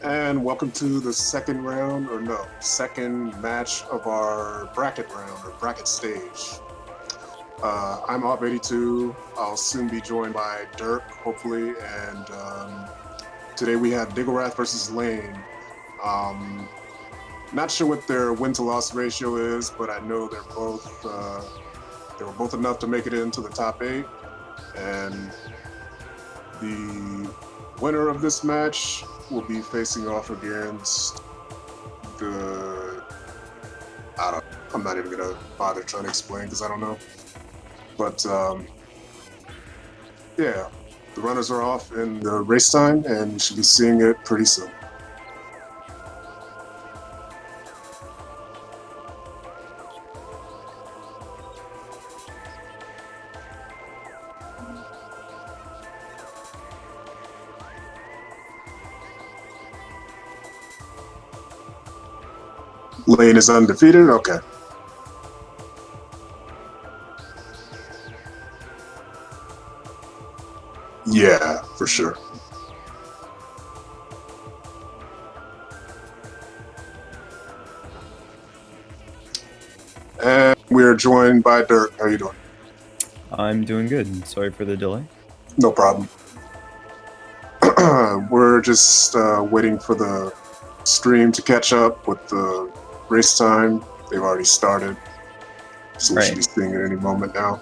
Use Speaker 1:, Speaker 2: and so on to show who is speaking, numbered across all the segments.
Speaker 1: And welcome to the second round, or no, second match of our bracket round, or bracket stage. I'm Op82. I'll soon be joined by Dirk, hopefully, and today we have DiggleWrath versus Lane. Not sure what their win-to-loss ratio is, but I know they were both enough to make it into the top 8, and the winner of this match will be facing off against the. I'm not even gonna bother trying to explain because I don't know. But yeah, the runners are off in the race time, and you should be seeing it pretty soon. Lane is undefeated. Okay. Yeah, for sure. And we're joined by Dirk. How you doing?
Speaker 2: I'm doing good. Sorry for the delay.
Speaker 1: No problem. We're just waiting for the stream to catch up with the race time. They've already started, so we should be seeing it any moment now.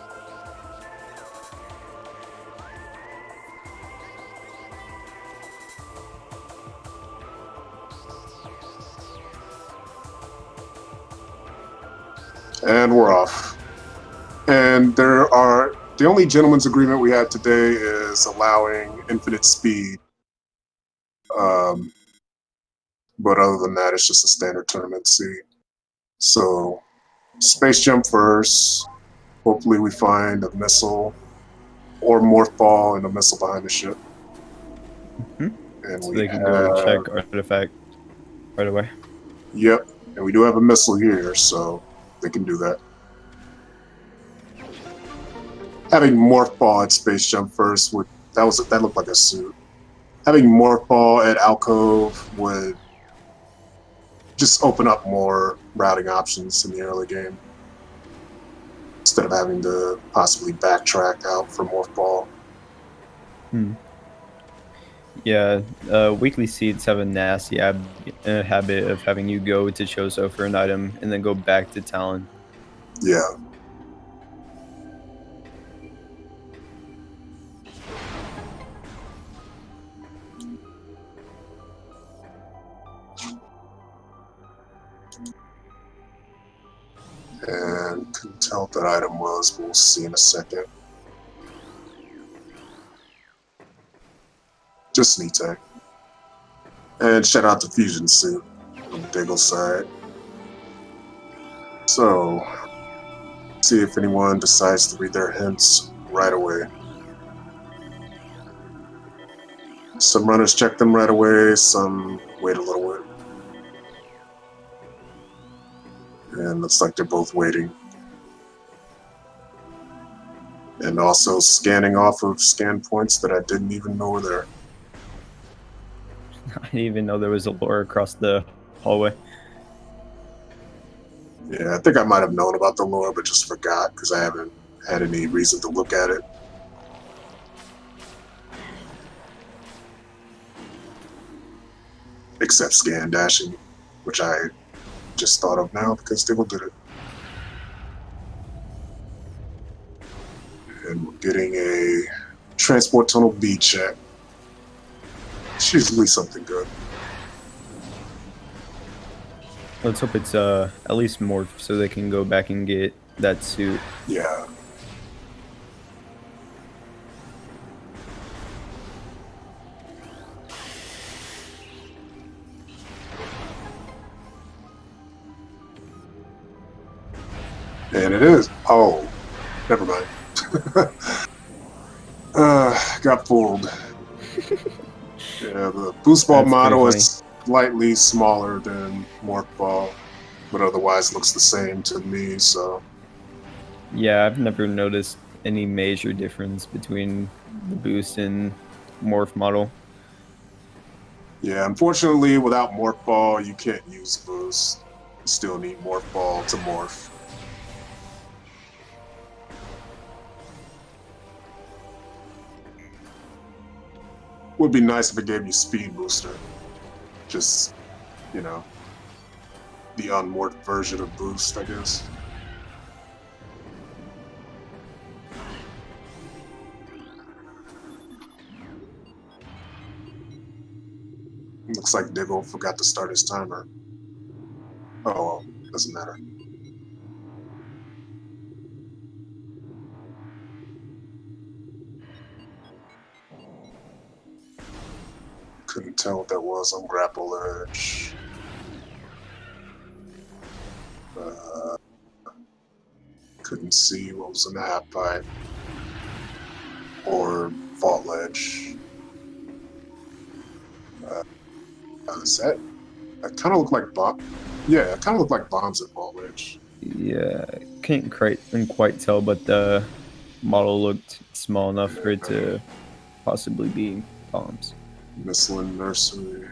Speaker 1: And we're off. And the only gentleman's agreement we had today is allowing infinite speed. But other than that, it's just a standard tournament seed. So, space jump first. Hopefully we find a missile or morph ball and a missile behind the ship.
Speaker 2: Mm-hmm.
Speaker 1: And
Speaker 2: so they can go check artifact right away.
Speaker 1: Yep, and we do have a missile here, so they can do that. Having morph ball at space jump first that looked like a suit. Having morph ball at alcove would just open up more routing options in the early game instead of having to possibly backtrack out for morph ball.
Speaker 2: Yeah, weekly seeds have a nasty habit of having you go to Choso for an item and then go back to Talon.
Speaker 1: Yeah. And couldn't tell what that item was, but we'll see in a second. Just Nite. And shout out to Fusion Suit on the Diggle side. So, see if anyone decides to read their hints right away. Some runners check them right away, some wait a little bit. And looks like they're both waiting. And also scanning off of scan points that I didn't even know were there.
Speaker 2: I didn't even know there was a lure across the hallway.
Speaker 1: Yeah, I think I might have known about the lore, but just forgot because I haven't had any reason to look at it. Except scan dashing, which I just thought of now because Diggle did it. And we're getting a transport tunnel B check. It's usually something good.
Speaker 2: Let's hope it's at least morph so they can go back and get that suit.
Speaker 1: Yeah. And it is. Oh, never mind. Got fooled. Yeah, the boost ball model is slightly smaller than morph ball, but otherwise looks the same to me, so.
Speaker 2: Yeah, I've never noticed any major difference between the boost and morph model.
Speaker 1: Yeah, unfortunately, without Morph Ball, you can't use boost. You still need Morph Ball to morph. Would be nice if it gave you Speed Booster. Just, you know, the unmorphed version of Boost, I guess. Looks like Diggle forgot to start his timer. Oh, well, doesn't matter. Couldn't tell what that was on Grapple Edge. Couldn't see what was in the half pipe or Vault Ledge. Is that kind of looked like bomb? Yeah, it kind of looked like bombs at Vault Ledge.
Speaker 2: Yeah, can't quite tell, but the model looked small enough for it to possibly be bombs.
Speaker 1: Missile Nursery.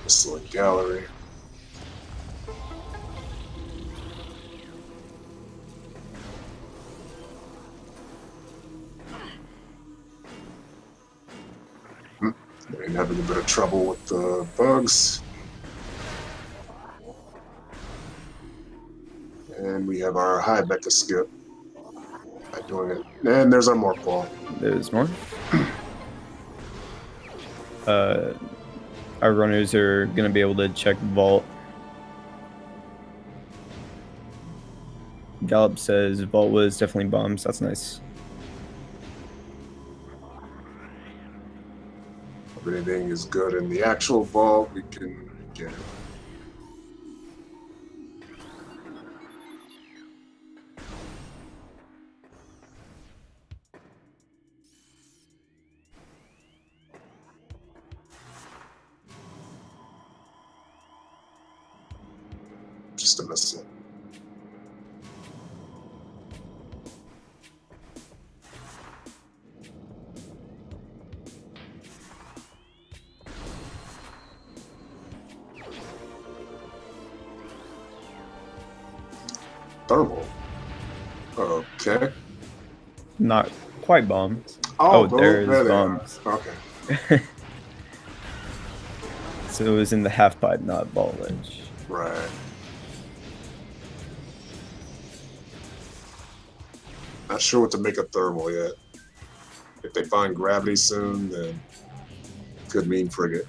Speaker 1: Missile Gallery. They're having a bit of trouble with the bugs. And we have our high Becca skip by doing it. And there's our Morph Ball.
Speaker 2: There's more. Our runners are going to be able to check Vault. Gallop says Vault was definitely bombs. That's nice.
Speaker 1: If anything is good in the actual vault, we can get it. Just a missile. Thermal. Okay.
Speaker 2: Not quite bombs.
Speaker 1: Oh,
Speaker 2: there's
Speaker 1: there they
Speaker 2: bombs.
Speaker 1: are. Okay.
Speaker 2: So it was in the half pipe, not Vault Ledge.
Speaker 1: Right. Not sure what to make of thermal yet. If they find gravity soon, then could mean frigate.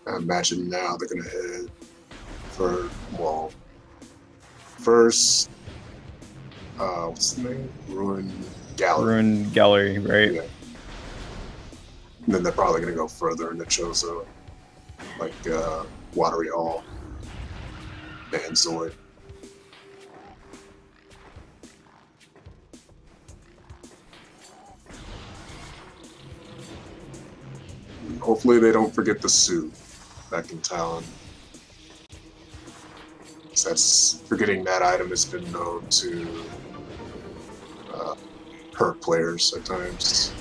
Speaker 1: I imagine now they're gonna head for, well, first, what's the name? Ruin Gallery.
Speaker 2: Ruin Gallery, right?
Speaker 1: Yeah. And then they're probably gonna go further into Chozo, like Watery Hall and Zoid. Hopefully they don't forget the suit back in Talon. That's forgetting that item has been known to hurt players at times.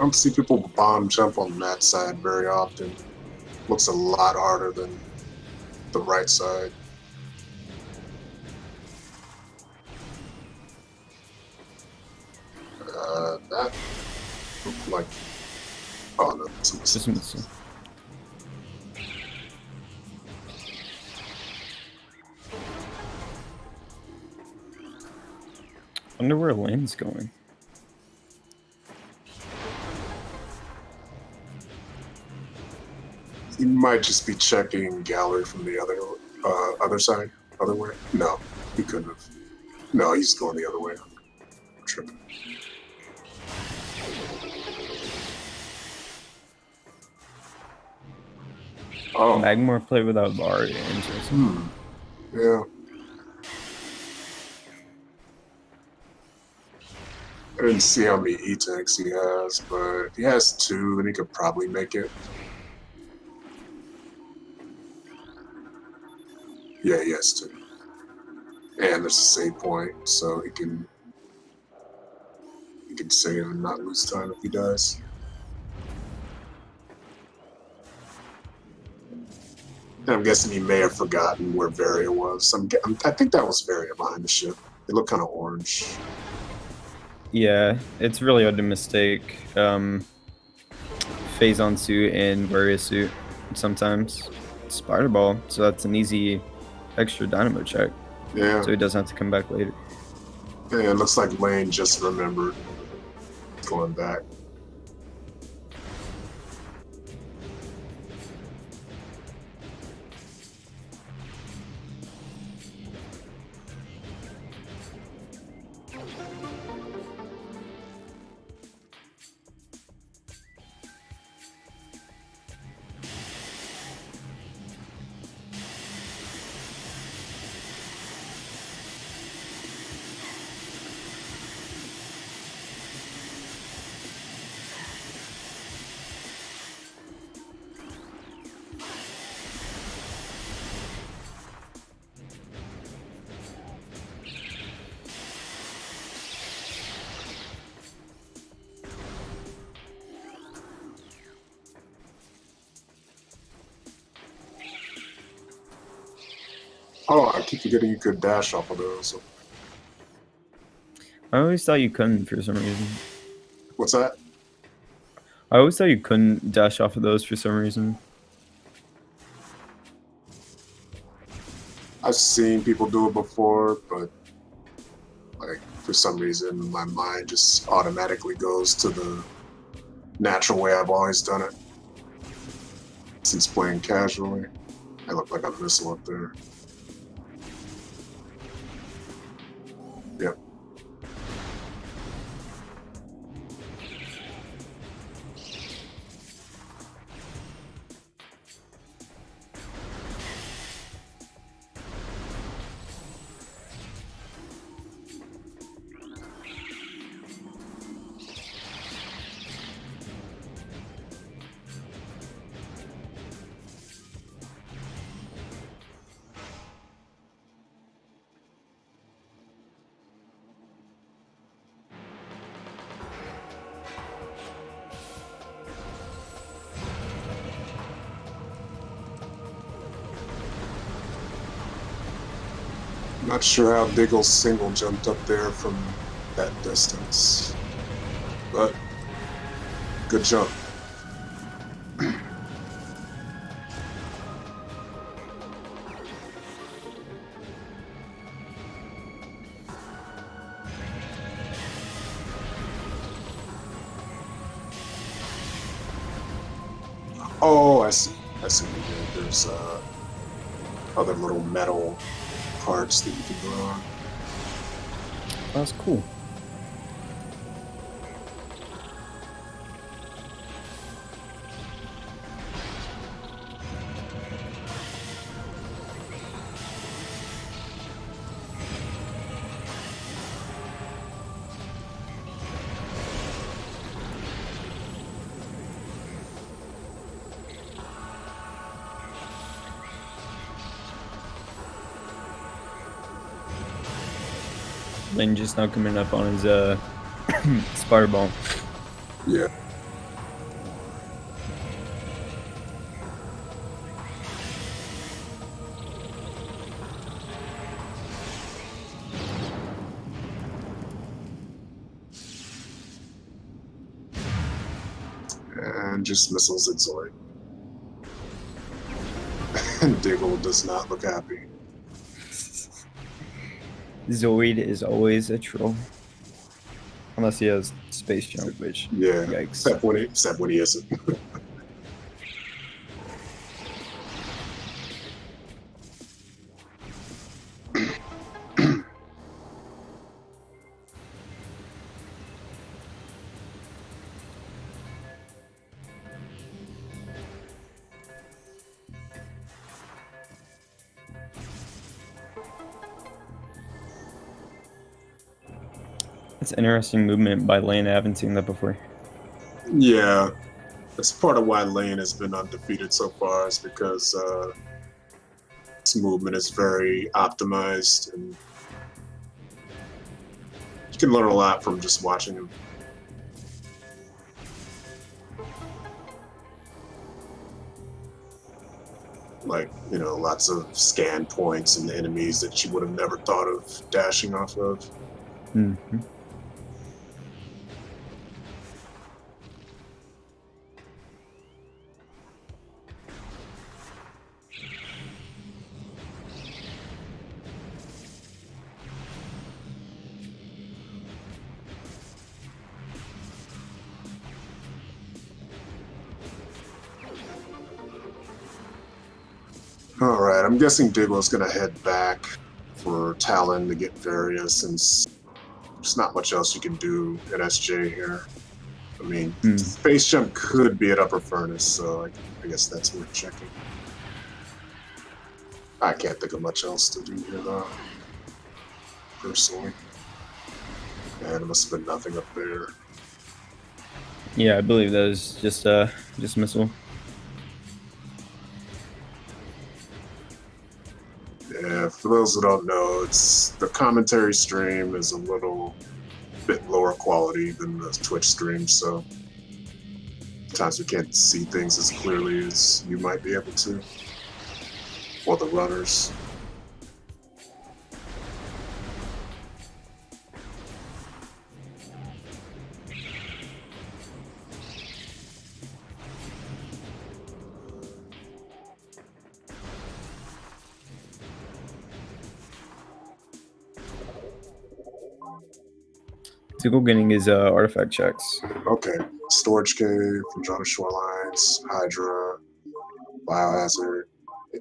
Speaker 1: don't see people bomb jump on that side very often. Looks a lot harder than the right side. That looked like, oh no, it's a mistake.
Speaker 2: Just a missile. Wonder where Lane's going.
Speaker 1: He might just be checking gallery from the other side, other way. No, he couldn't have. No, he's going the other way. I'm tripping. Oh,
Speaker 2: Magmore play without bar. Interesting.
Speaker 1: Yeah. I didn't see how many E-tanks he has, but if he has 2, then he could probably make it. Yeah, he has 2. And there's a save point, so he can save and not lose time if he dies. And I'm guessing he may have forgotten where Varia was. I think that was Varia behind the ship. They look kind of orange.
Speaker 2: Yeah, it's really hard to mistake Phazon suit and Varia suit sometimes. Spider Ball, so that's an easy extra dynamo check.
Speaker 1: Yeah.
Speaker 2: So he doesn't have to come back later.
Speaker 1: Yeah, it looks like Lane just remembered going back. Oh, I keep forgetting you could dash off of those.
Speaker 2: I always thought you couldn't for some reason.
Speaker 1: What's that?
Speaker 2: I always thought you couldn't dash off of those for some reason.
Speaker 1: I've seen people do it before, but like for some reason my mind just automatically goes to the natural way I've always done it. Since playing casually, I look like a missile up there. Yep. Not sure how Diggle single jumped up there from that distance, but good jump. Oh, I see. I see what you did. There's other little metal parts that you can go on.
Speaker 2: That's cool. Lane just now coming up on his spider ball.
Speaker 1: Yeah. Lane1 just missiles at Zoid. And Diggle does not look happy.
Speaker 2: Zoid is always a troll. Unless he has space jump, which,
Speaker 1: Yeah,
Speaker 2: yikes.
Speaker 1: except when he isn't.
Speaker 2: It's interesting movement by Lane. I haven't seen that before.
Speaker 1: Yeah, that's part of why Lane has been undefeated so far, is because his movement is very optimized, and you can learn a lot from just watching him. Like, you know, lots of scan points and enemies that you would have never thought of dashing off of.
Speaker 2: Mm-hmm.
Speaker 1: All right, I'm guessing Diggle's going to head back for Talon to get Varia, since there's not much else you can do at SJ here. I mean, Space Jump could be at Upper Furnace, so I guess that's worth checking. I can't think of much else to do here, though, personally. And it must have been nothing up there.
Speaker 2: Yeah, I believe that was just missile.
Speaker 1: Yeah, for those who don't know, it's the commentary stream is a little bit lower quality than the Twitch stream, so sometimes we can't see things as clearly as you might be able to, or the runners.
Speaker 2: Diggle getting his artifact checks.
Speaker 1: Okay, Storage Cave, Fujana Shorelines, Hydra, Biohazard,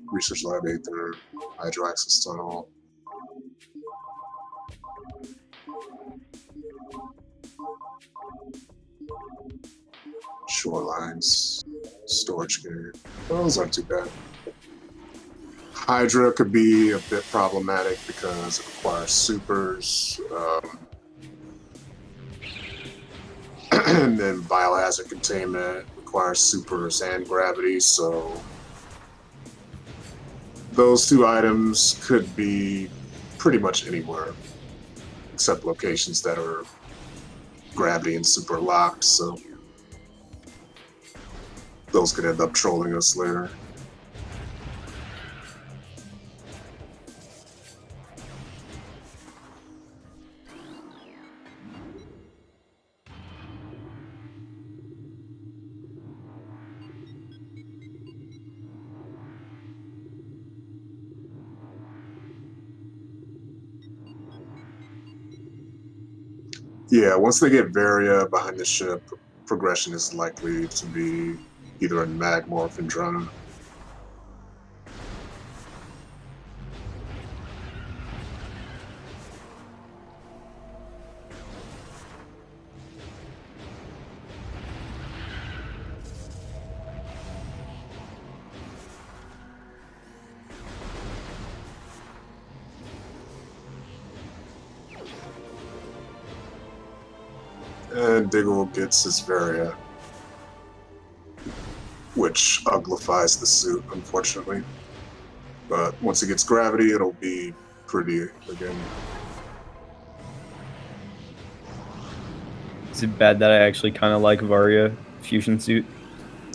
Speaker 1: Research Lab Aether, Hydro Access Tunnel. Shorelines, Storage Cave. Those aren't too bad. Hydra could be a bit problematic because it requires supers. And then Biohazard Containment requires supers and gravity, so those two items could be pretty much anywhere, except locations that are gravity and super locked, so those could end up trolling us later. Yeah, once they get Varia behind the ship, progression is likely to be either in Magma or Phendrana. And Diggle gets his Varia, which uglifies the suit, unfortunately. But once he gets gravity, it'll be pretty again.
Speaker 2: Is it bad that I actually kind of like Varia fusion suit?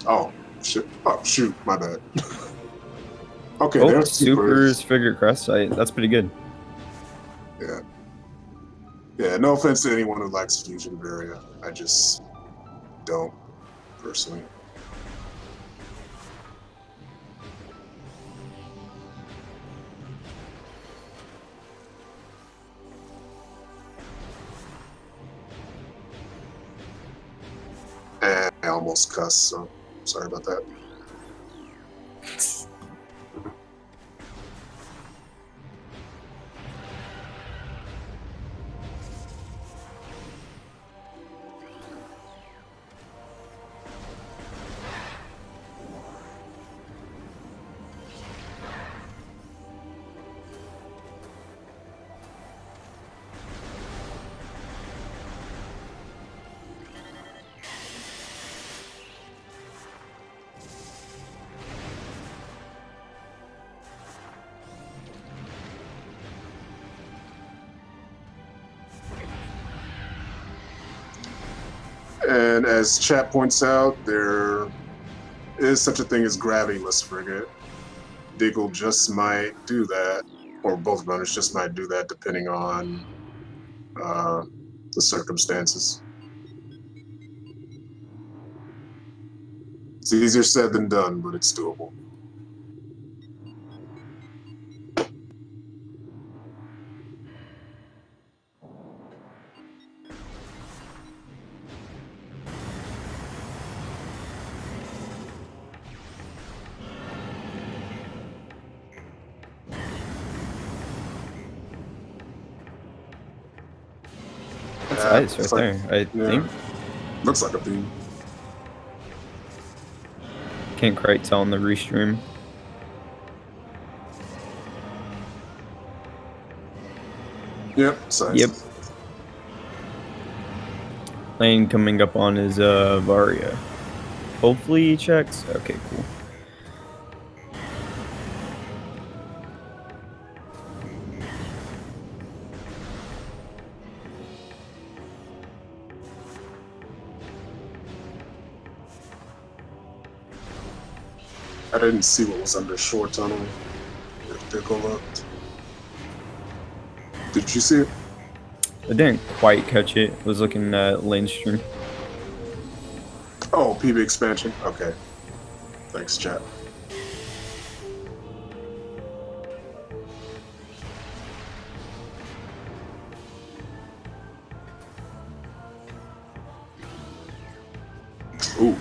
Speaker 1: Oh, shit. Oh, shoot, my bad. Okay,
Speaker 2: Oh,
Speaker 1: there's
Speaker 2: supers figure crest sight. That's pretty good.
Speaker 1: Yeah. Yeah, no offense to anyone who likes Fusion Varia. I just don't, personally. almost cussed, so sorry about that. And as chat points out, there is such a thing as gravity-less frigate. Diggle just might do that, or both runners just might do that, depending on the circumstances. It's easier said than done, but it's doable.
Speaker 2: That's ice right there, I think.
Speaker 1: Looks like a beam.
Speaker 2: Can't quite tell on the restream.
Speaker 1: Yep, size.
Speaker 2: Yep. Lane coming up on his Varia. Hopefully he checks. Okay, cool.
Speaker 1: I didn't see what was under shore tunnel. If Diggle looked. Did you see it?
Speaker 2: I didn't quite catch it. I was looking at Lane's stream.
Speaker 1: Oh, PB expansion. Okay. Thanks, chat. Ooh.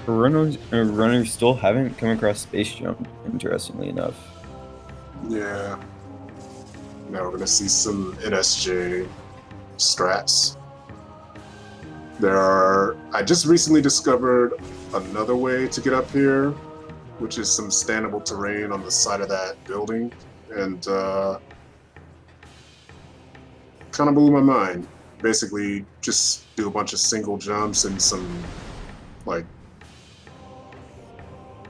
Speaker 2: Runners still haven't come across Space Jump, interestingly enough.
Speaker 1: Yeah. Now we're gonna see some NSJ strats. I just recently discovered another way to get up here, which is some standable terrain on the side of that building, and kind of blew my mind. Basically, just do a bunch of single jumps and some, like,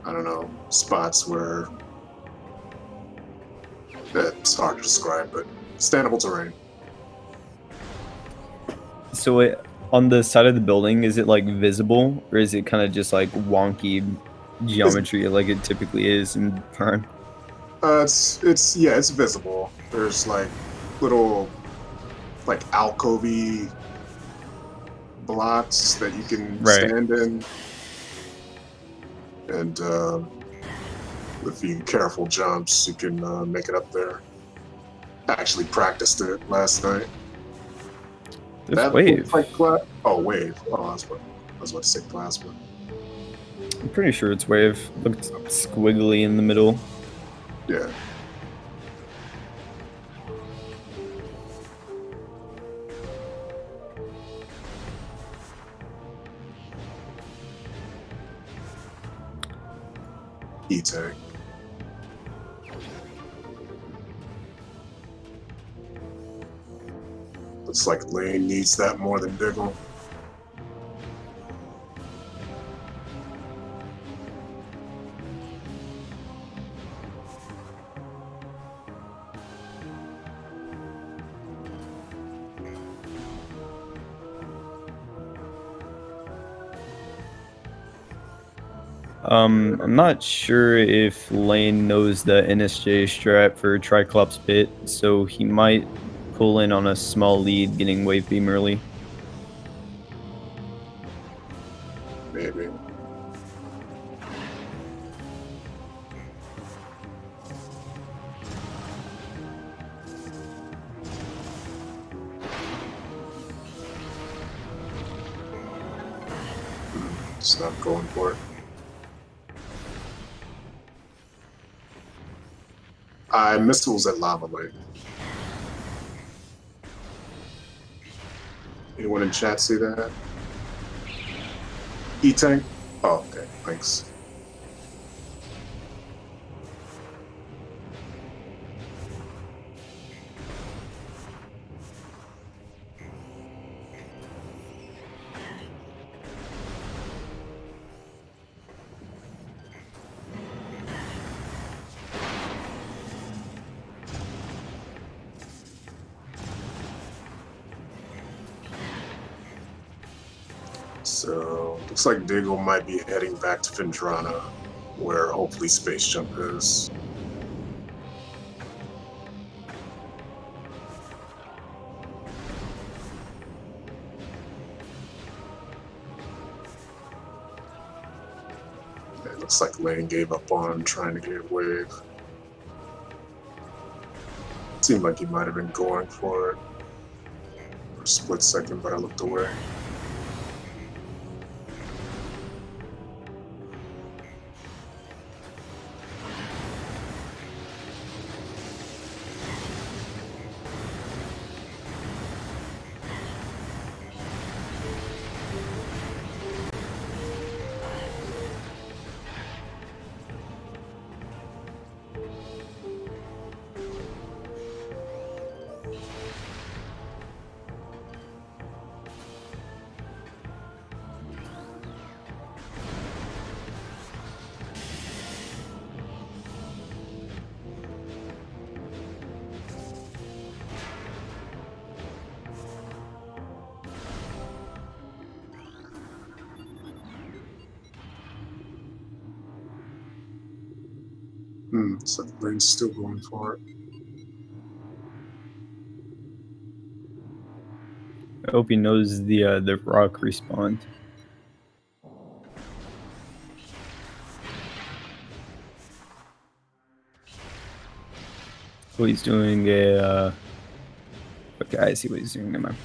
Speaker 1: I don't know, spots where it's hard to describe, but standable terrain.
Speaker 2: So on the side of the building, is it like visible, or is it kind of just like wonky geometry like it typically is in Prime?
Speaker 1: It's visible. There's like little like alcovey blocks that you can stand in, and with few careful jumps, you can make it up there. I actually practiced it last night.
Speaker 2: There's Wave.
Speaker 1: Like Wave. Oh, I was about to say Plasma.
Speaker 2: I'm pretty sure it's Wave. Looked squiggly in the middle.
Speaker 1: Yeah. E-tag. Looks like Lane needs that more than Diggle.
Speaker 2: I'm not sure if Lane knows the NSJ strat for Triclops Pit, so he might pull in on a small lead, getting wave beam early.
Speaker 1: Maybe. It's not going for it. I missiles at Lava Lake. Anyone in chat see that? E-Tank? Oh, okay, thanks. So, looks like Diggle might be heading back to Findrana, where hopefully Space Jump is. It looks like Lane gave up on trying to get a wave. Seemed like he might have been going for it for a split second, but I looked away. So Lane's still going for it.
Speaker 2: I hope he knows the rock respawn. Oh, he's doing a. Okay, I see what he's doing. Never mind.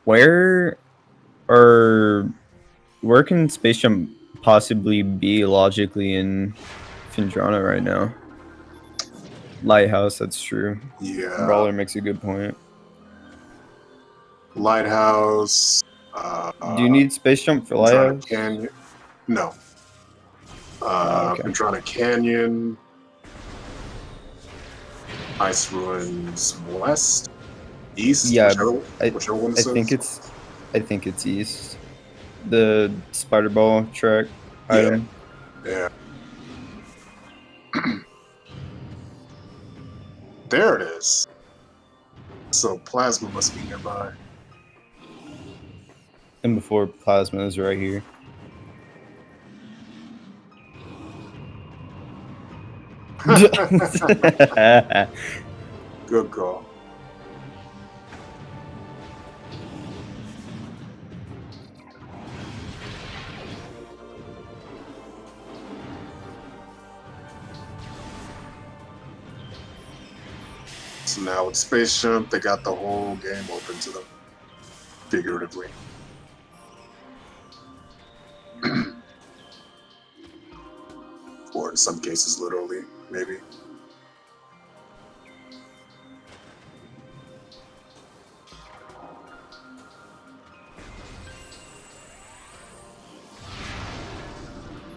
Speaker 2: Where can Space Jump possibly be logically in Findrana right now? Lighthouse, that's true.
Speaker 1: Yeah.
Speaker 2: Brawler makes a good point.
Speaker 1: Lighthouse.
Speaker 2: Do you need Space Jump for
Speaker 1: Ventrana
Speaker 2: Lighthouse?
Speaker 1: Canyon. No.
Speaker 2: Okay.
Speaker 1: Ventrana Canyon. Ice Ruins West. East.
Speaker 2: Yeah,
Speaker 1: whichever one it
Speaker 2: I
Speaker 1: says.
Speaker 2: think it's east. The spider ball track item.
Speaker 1: Yeah. There it is. So Plasma must be nearby.
Speaker 2: And before Plasma is right here.
Speaker 1: Good call. So now with Space Jump, they got the whole game open to them, figuratively. Or in some cases, literally, maybe.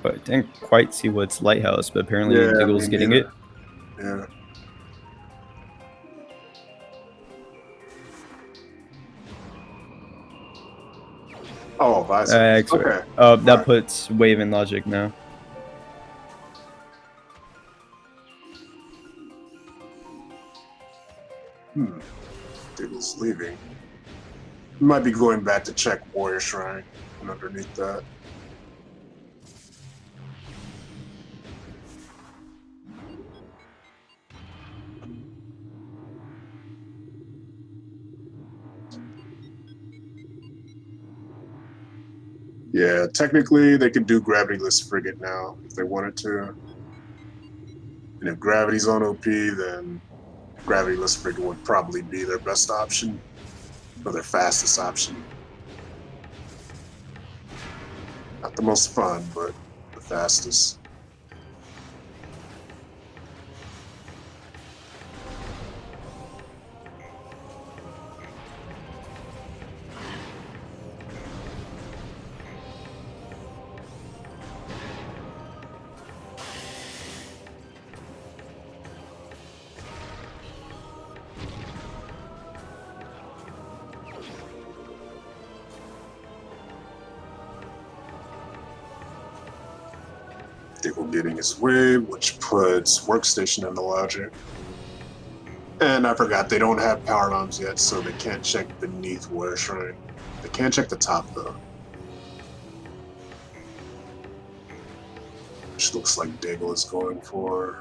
Speaker 2: But I didn't quite see what's Lighthouse, but apparently Diggle's getting it.
Speaker 1: Yeah. Oh, Visor. Okay.
Speaker 2: That puts Wave in Logic now.
Speaker 1: Diggle's leaving. Might be going back to check Warrior Shrine and underneath that. Yeah, technically they can do gravityless frigate now if they wanted to. And if gravity's on OP, then gravityless frigate would probably be their best option or their fastest option. Not the most fun, but the fastest. Diggle getting his way, which puts workstation in the logic. And I forgot, they don't have power bombs yet, so they can't check beneath Warrior Shrine. They can check the top, though. Which looks like Diggle is going for.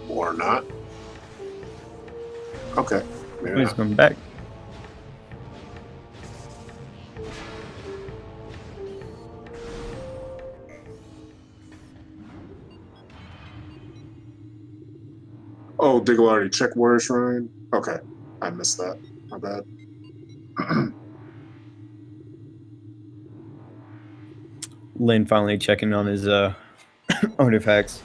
Speaker 1: Or not. Okay. Maybe
Speaker 2: He's
Speaker 1: not.
Speaker 2: coming back.
Speaker 1: Oh, Diggle already checked Warrior Shrine? Okay. I missed that. My bad.
Speaker 2: Lane finally checking on his artifacts.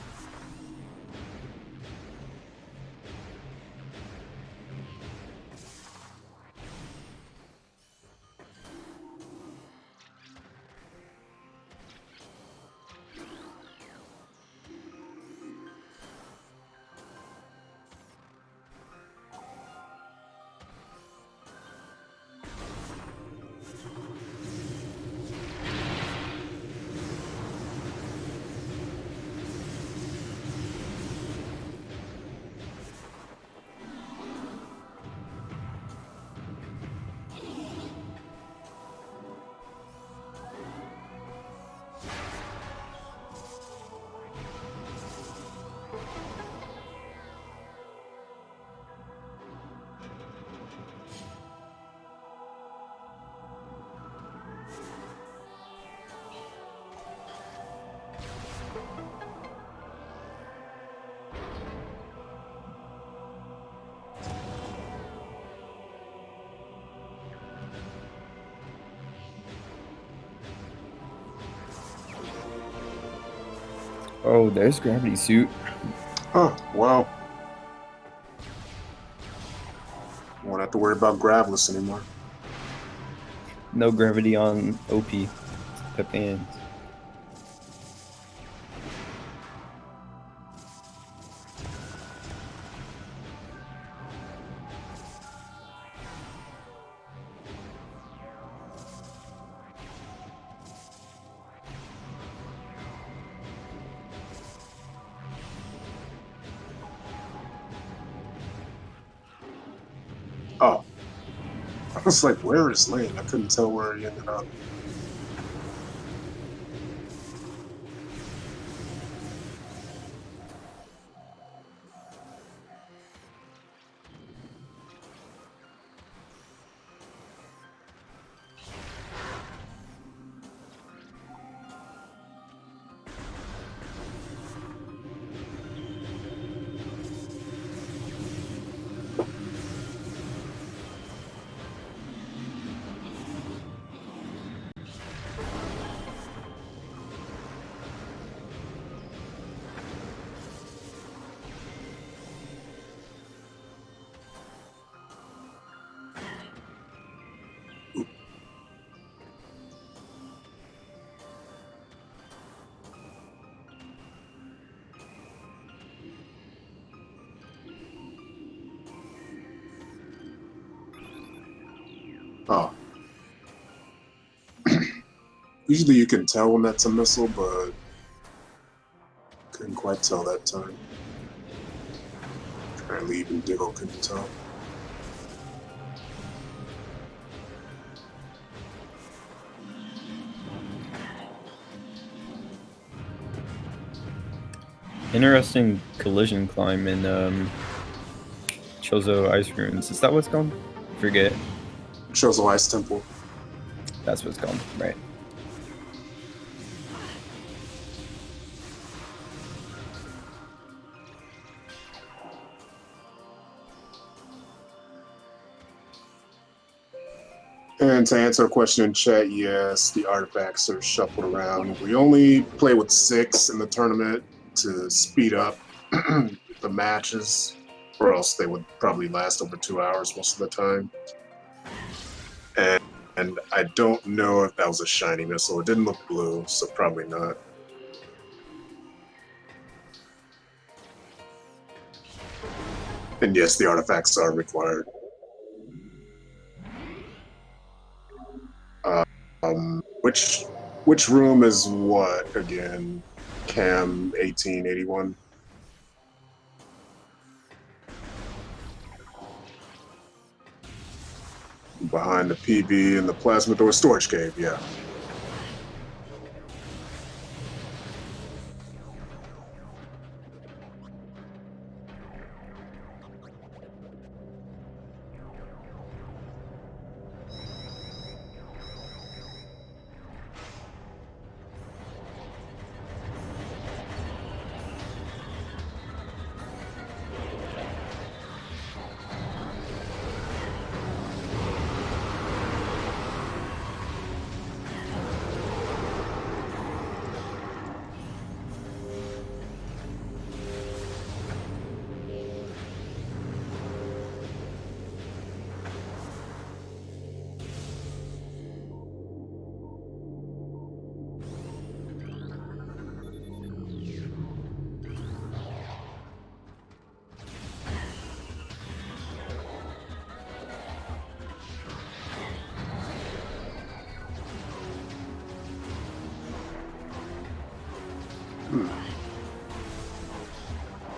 Speaker 2: Oh, there's gravity suit.
Speaker 1: Oh, well. Won't have to worry about Graveless anymore.
Speaker 2: No gravity on OP. Pepin.
Speaker 1: Oh. I was like, where is Lane? I couldn't tell where he ended up. Oh. Usually you can tell when that's a missile, but couldn't quite tell that time. Apparently even Diggle couldn't tell.
Speaker 2: Interesting collision climb in Chozo Ice Ruins. Is that what's called? Forget.
Speaker 1: Chozo Ice Temple.
Speaker 2: That's what's called, right?
Speaker 1: And to answer a question in chat, yes, the artifacts are shuffled around. We only play with 6 in the tournament to speed up the matches, or else they would probably last over 2 hours most of the time. And I don't know if that was a shiny missile. It didn't look blue, so probably not. And yes, the artifacts are required. Which room is what again? Cam 1881. Behind the PV and the plasma door storage cave, yeah.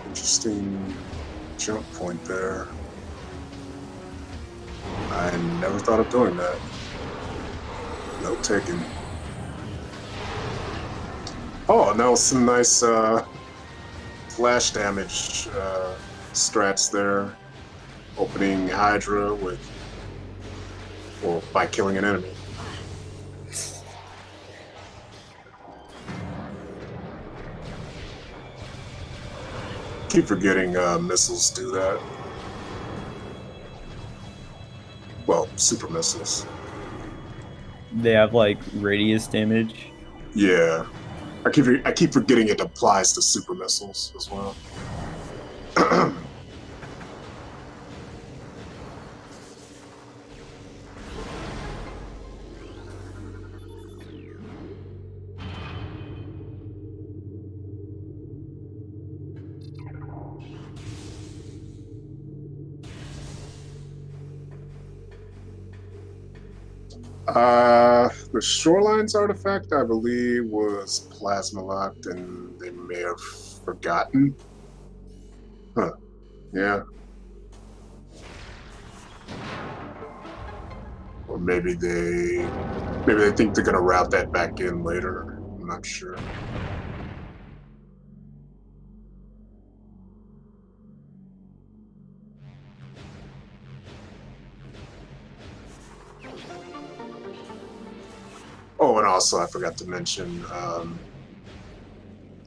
Speaker 1: Interesting jump point there. I never thought of doing that. No taking. Oh, and that was some nice flash damage strats there. Opening Hydra with, well, by killing an enemy. Keep forgetting missiles do that. Well, super missiles.
Speaker 2: They have like radius damage.
Speaker 1: Yeah, I keep forgetting it applies to super missiles as well. The Shorelines artifact, I believe, was plasma locked, and they may have forgotten. Huh? Yeah. Or maybe they think they're gonna route that back in later. I'm not sure. Oh, and also I forgot to mention,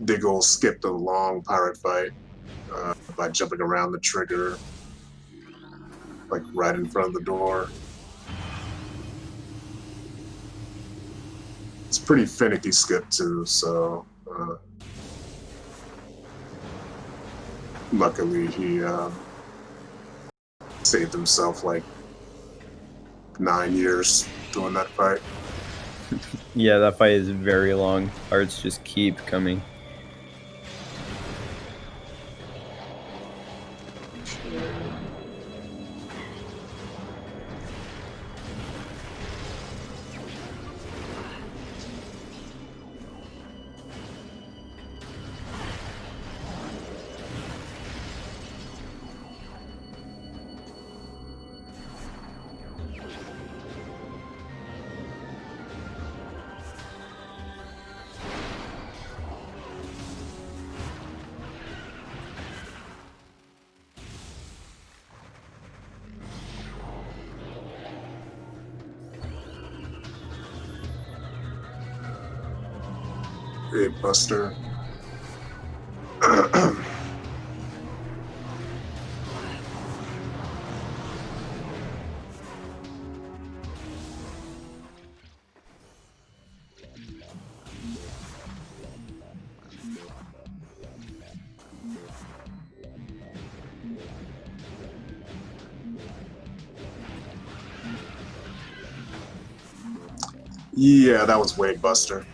Speaker 1: Diggle skipped a long pirate fight by jumping around the trigger, like right in front of the door. It's a pretty finicky skip too, so luckily he saved himself like 9 years doing that fight.
Speaker 2: Yeah, that fight is very long. Hearts just keep coming.
Speaker 1: Hey, Buster. Yeah, that was Wave Buster.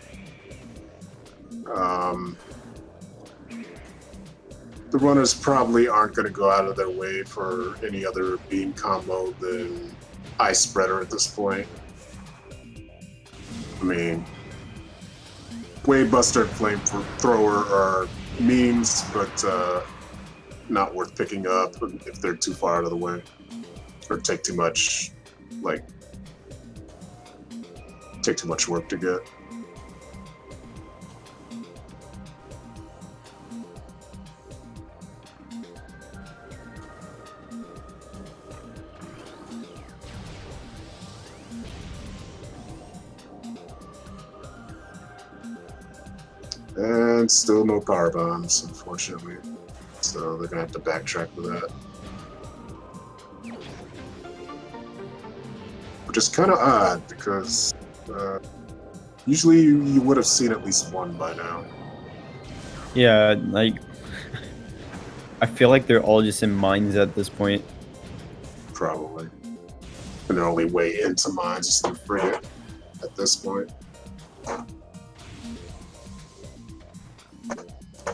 Speaker 1: Um, the runners probably aren't going to go out of their way for any other beam combo than Ice Spreader at this point. I mean, Wave Buster and Flamethrower are memes, but not worth picking up if they're too far out of the way or take too much work to get. And still no power bombs, unfortunately. So they're gonna have to backtrack with that. Which is kind of odd because usually you would have seen at least one by now.
Speaker 2: Yeah, like I feel like they're all just in mines at this point.
Speaker 1: Probably. And their only way into mines is through frigate at this point.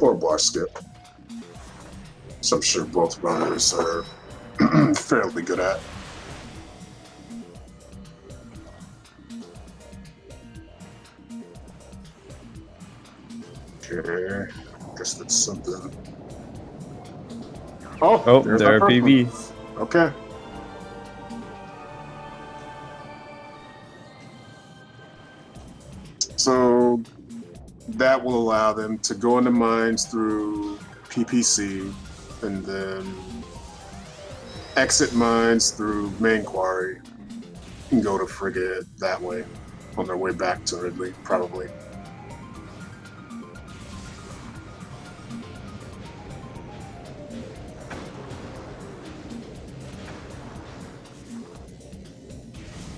Speaker 1: Or bar skip. So I'm sure both runners are fairly good at. Okay, guess that's something.
Speaker 2: Oh,
Speaker 1: there's
Speaker 2: there
Speaker 1: our
Speaker 2: are
Speaker 1: first one.
Speaker 2: PBs.
Speaker 1: Okay. So that will allow them to go into mines through PPC and then exit mines through main quarry and go to frigate that way on their way back to Ridley, probably.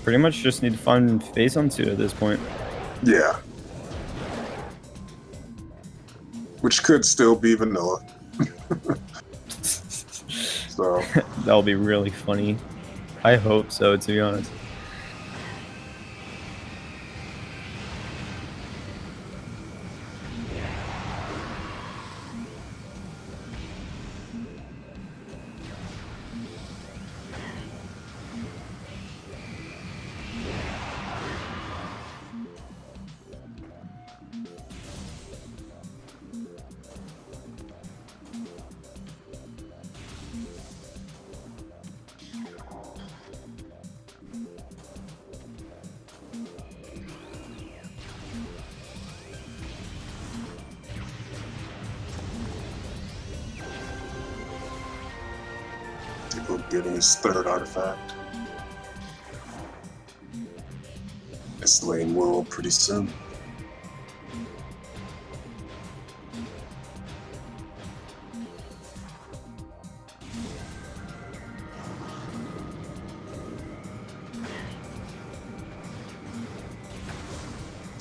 Speaker 2: Pretty much just need to find phase on 2 at this point.
Speaker 1: Yeah. Which could still be vanilla. So
Speaker 2: That'll be really funny. I hope so, to be honest.
Speaker 1: Diggle getting his third artifact. It's Lane1 pretty soon.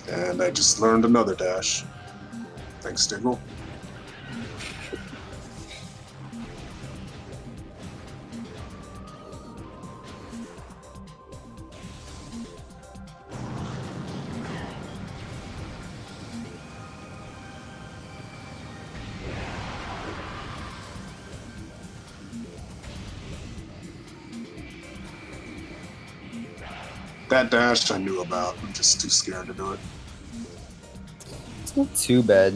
Speaker 1: And I just learned another dash. Thanks, Diggle. That dash I knew about. I'm just too scared to do it.
Speaker 2: It's not too bad.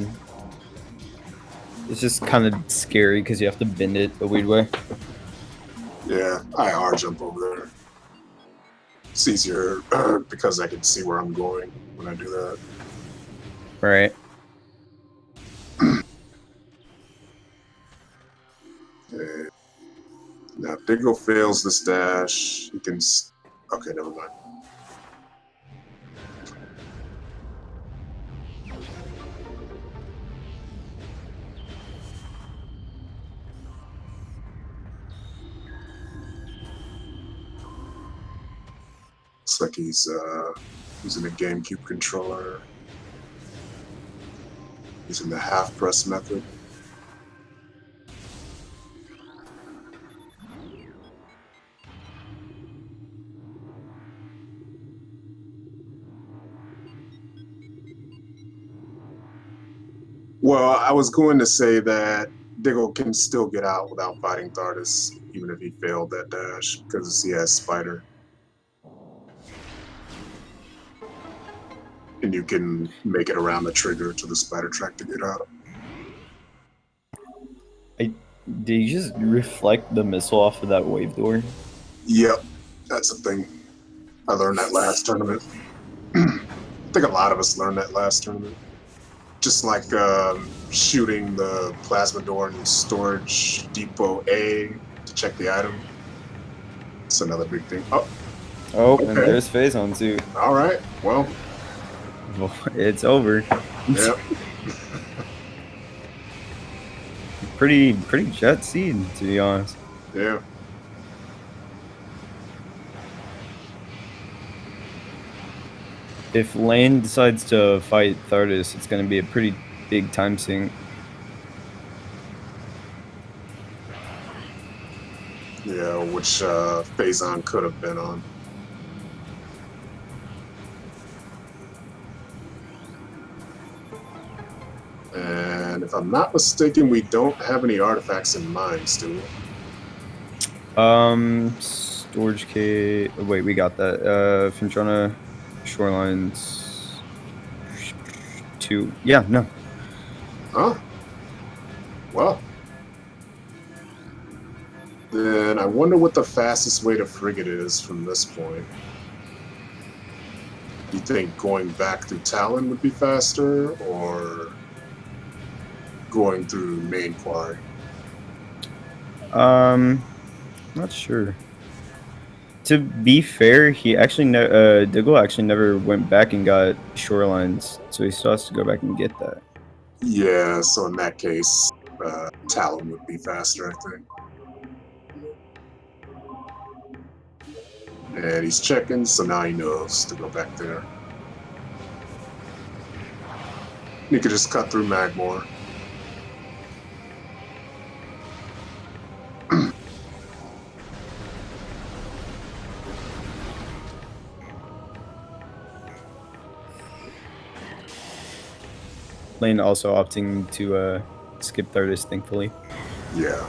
Speaker 2: It's just kind of scary because you have to bend it a weird way.
Speaker 1: Yeah, I R jump over there. It's easier because I can see where I'm going when I do that.
Speaker 2: Right.
Speaker 1: Okay. Now, if Diggle fails this dash, he can. Okay, never mind. Looks like he's using a GameCube controller. Using the half press method. Well, I was going to say that Diggle can still get out without fighting Thardus, even if he failed that dash, because he has Spider. And you can make it around the trigger to the Spider track to get out.
Speaker 2: Did you just reflect the missile off of that wave door?
Speaker 1: Yep, that's a thing. I learned that last tournament. I think a lot of us learned that last tournament. Just like shooting the plasma door in storage depot A to check the item. It's another big thing. Oh,
Speaker 2: Oh, and
Speaker 1: okay.
Speaker 2: there's Phazon too.
Speaker 1: All right. Well,
Speaker 2: It's over.
Speaker 1: yeah,
Speaker 2: pretty jet seed, to be honest.
Speaker 1: yeah.
Speaker 2: If Lane decides to fight Thardus, it's going to be a pretty big time sink.
Speaker 1: Yeah, which Phazon could have been on. And if I'm not mistaken, we don't have any artifacts in mines, do we?
Speaker 2: Storage K. Wait, we got that. Fintrona Shorelines 2. Yeah, no.
Speaker 1: Huh? Well. Then I wonder what the fastest way to frigate is from this point. You think going back through Talon would be faster, or going through main quarry?
Speaker 2: Not sure. To be fair, he actually Diggle actually never went back and got Shorelines, so he still has to go back and get that.
Speaker 1: Yeah, so in that case, Talon would be faster, I think. And he's checking, so now he knows to go back there. He could just cut through Magmore.
Speaker 2: Lane also opting to skip Thardus, thankfully.
Speaker 1: Yeah.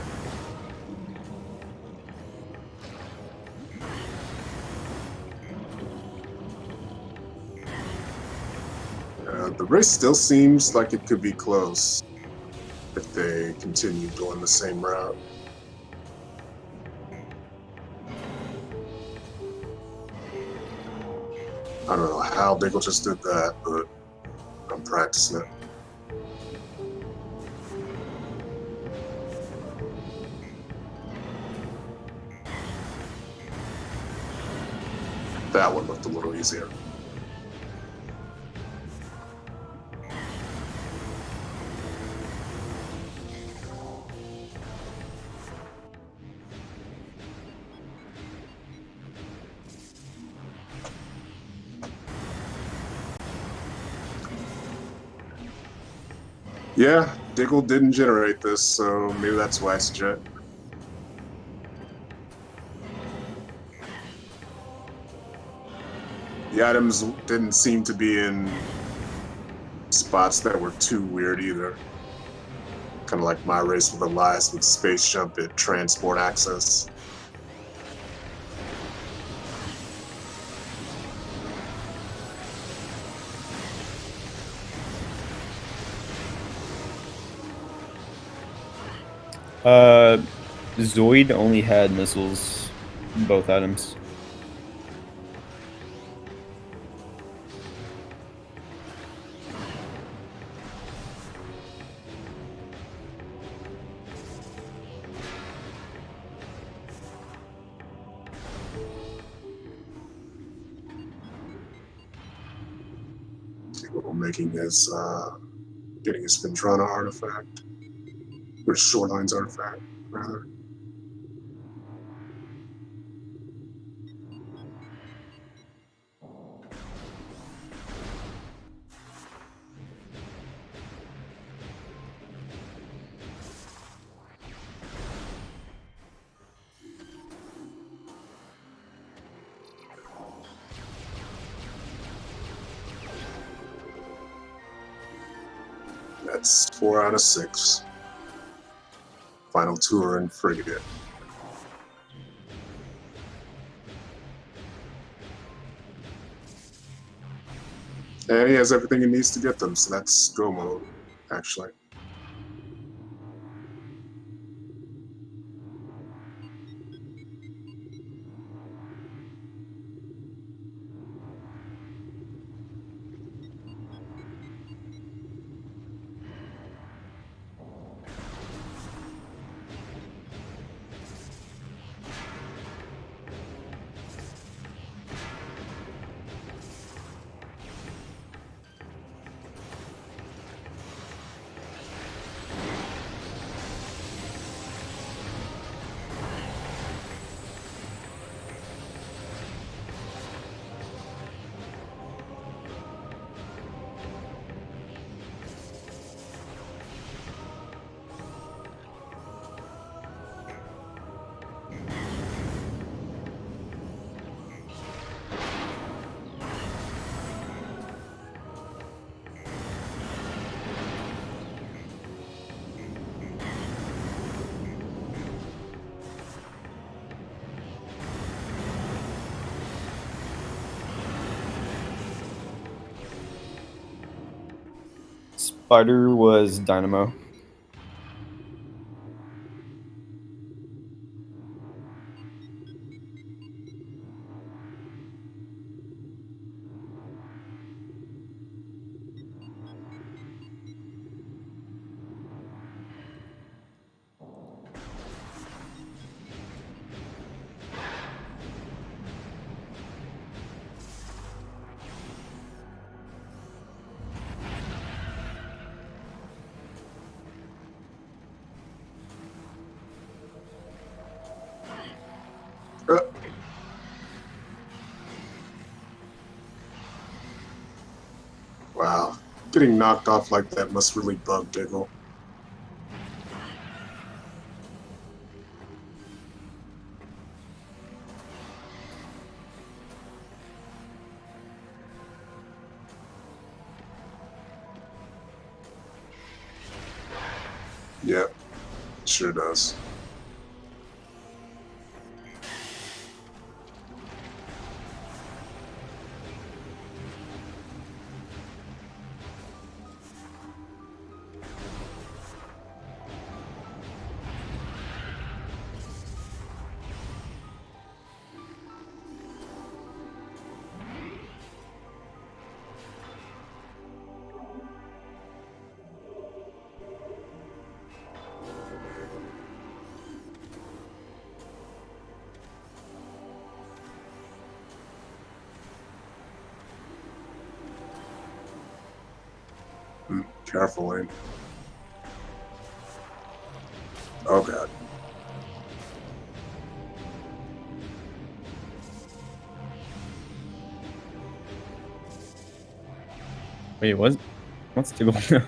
Speaker 1: The race still seems like it could be close if they continue going the same route. I don't know how Diggle just did that, but I'm practicing it. That one looked a little easier. Yeah, Diggle didn't generate this, so maybe that's why it's jet. The items didn't seem to be in spots that were too weird either. Kind of like my race with Elias with space jump at transport access.
Speaker 2: Zoid only had missiles, both items.
Speaker 1: Diggle making his, getting his Vendrana artifact, or Shorelines artifact, rather. That's 4 out of 6. Final tour in Frigate. And he has everything he needs to get them, so that's go mode, actually.
Speaker 2: Spider was Dynamo.
Speaker 1: Wow. Getting knocked off like that must really bug Diggle. Yep, sure does. Careful, Lane. Oh, God.
Speaker 2: Wait, what's Diggle now?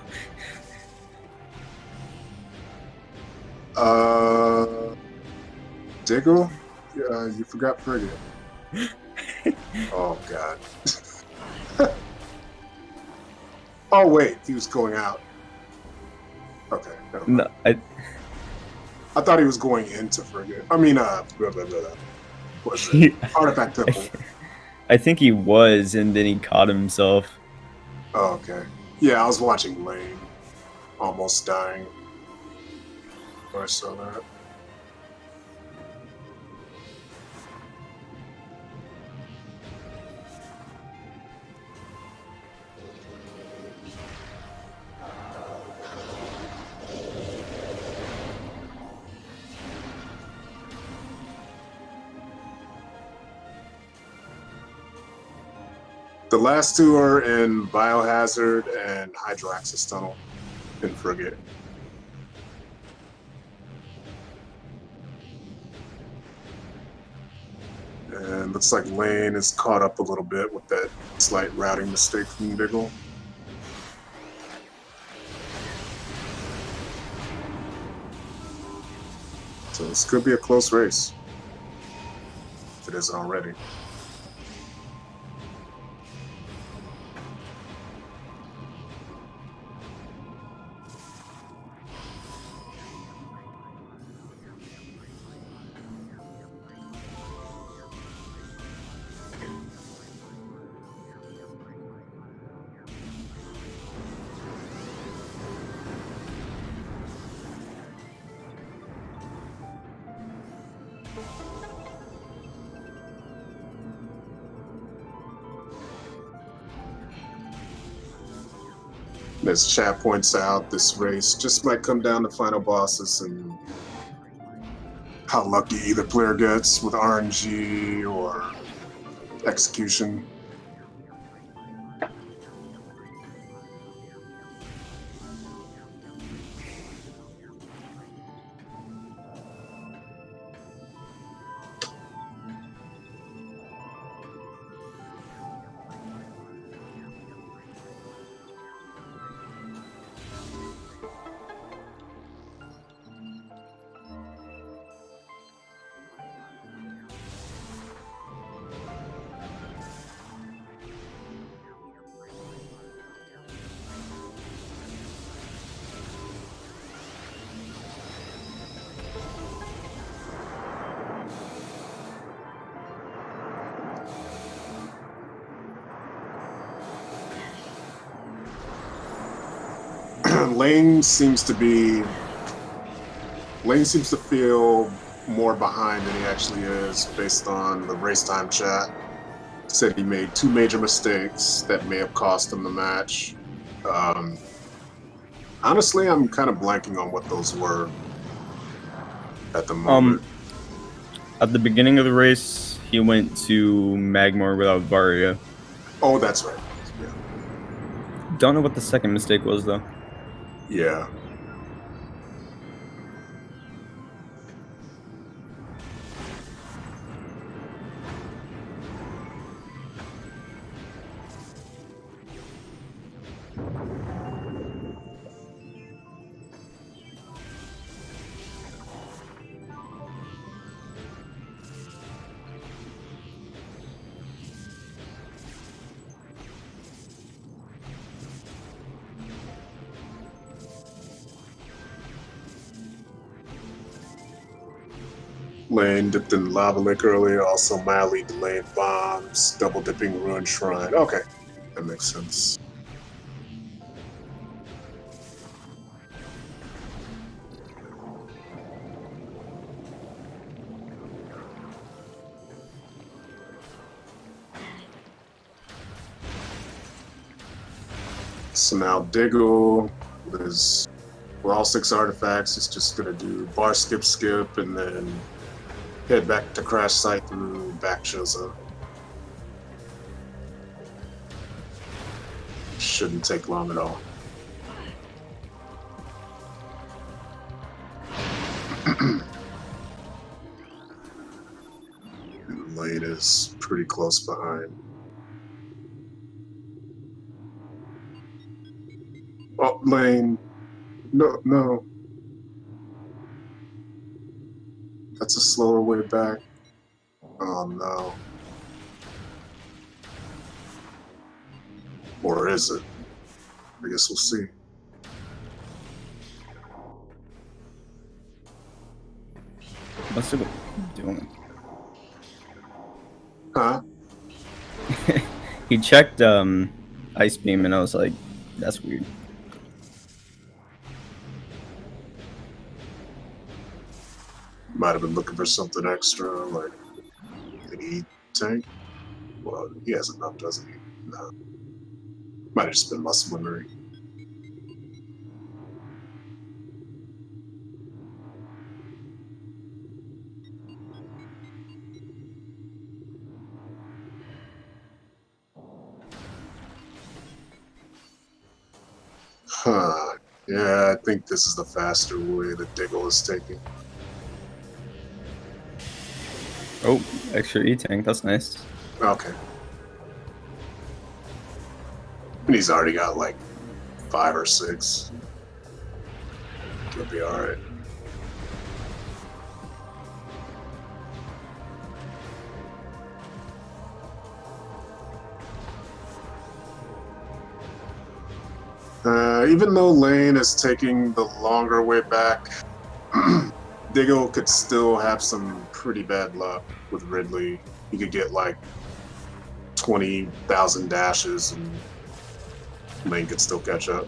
Speaker 1: Diggle? Yeah, you forgot Frigate. Oh, God. Oh, wait, he was going out. Okay, never mind.
Speaker 2: No,
Speaker 1: I thought he was going into Frigate. I mean, blah, blah, blah. What's it? Artifact Temple.
Speaker 2: I think he was, and then he caught himself.
Speaker 1: Oh, okay. Yeah, I was watching Lane almost dying when I saw that. The last two are in Biohazard and Hydroaxis Tunnel in Frigate. And looks like Lane is caught up a little bit with that slight routing mistake from Diggle. So this could be a close race, if it isn't already. As chat points out, this race just might come down to final bosses and how lucky either player gets with RNG or execution. Lane seems to feel more behind than he actually is based on the race time chat. Said he made 2 major mistakes that may have cost him the match. Honestly, I'm kind of blanking on what those were at the moment.
Speaker 2: At the beginning of the race, he went to Magmor without Varia.
Speaker 1: Oh, that's right. Yeah.
Speaker 2: Don't know what the second mistake was, though.
Speaker 1: Yeah. Lane dipped in Lava Lake earlier, also mildly delayed bombs, double dipping Ruined Shrine. Okay, that makes sense. So now Diggle is, for all 6 artifacts, it's just gonna do bar skip skip and then head back to crash site through back Shizza. Shouldn't take long at all. Lane is pretty close behind. Oh, Lane. No. That's a slower way back. Oh no. Or is it? I guess we'll see.
Speaker 2: What's he doing?
Speaker 1: Huh?
Speaker 2: He checked Ice Beam, and I was like, that's weird.
Speaker 1: Might have been looking for something extra, like an E-tank. Well, he has enough, doesn't he? No. Might have just been muscle memory. Huh. Yeah, I think this is the faster way that Diggle is taking.
Speaker 2: Oh, extra E-Tank, that's nice.
Speaker 1: Okay. And he's already got like 5 or 6. He'll be alright. Even though Lane is taking the longer way back, Diggle could still have some pretty bad luck with Ridley. He could get like 20,000 dashes and Lane could still catch up.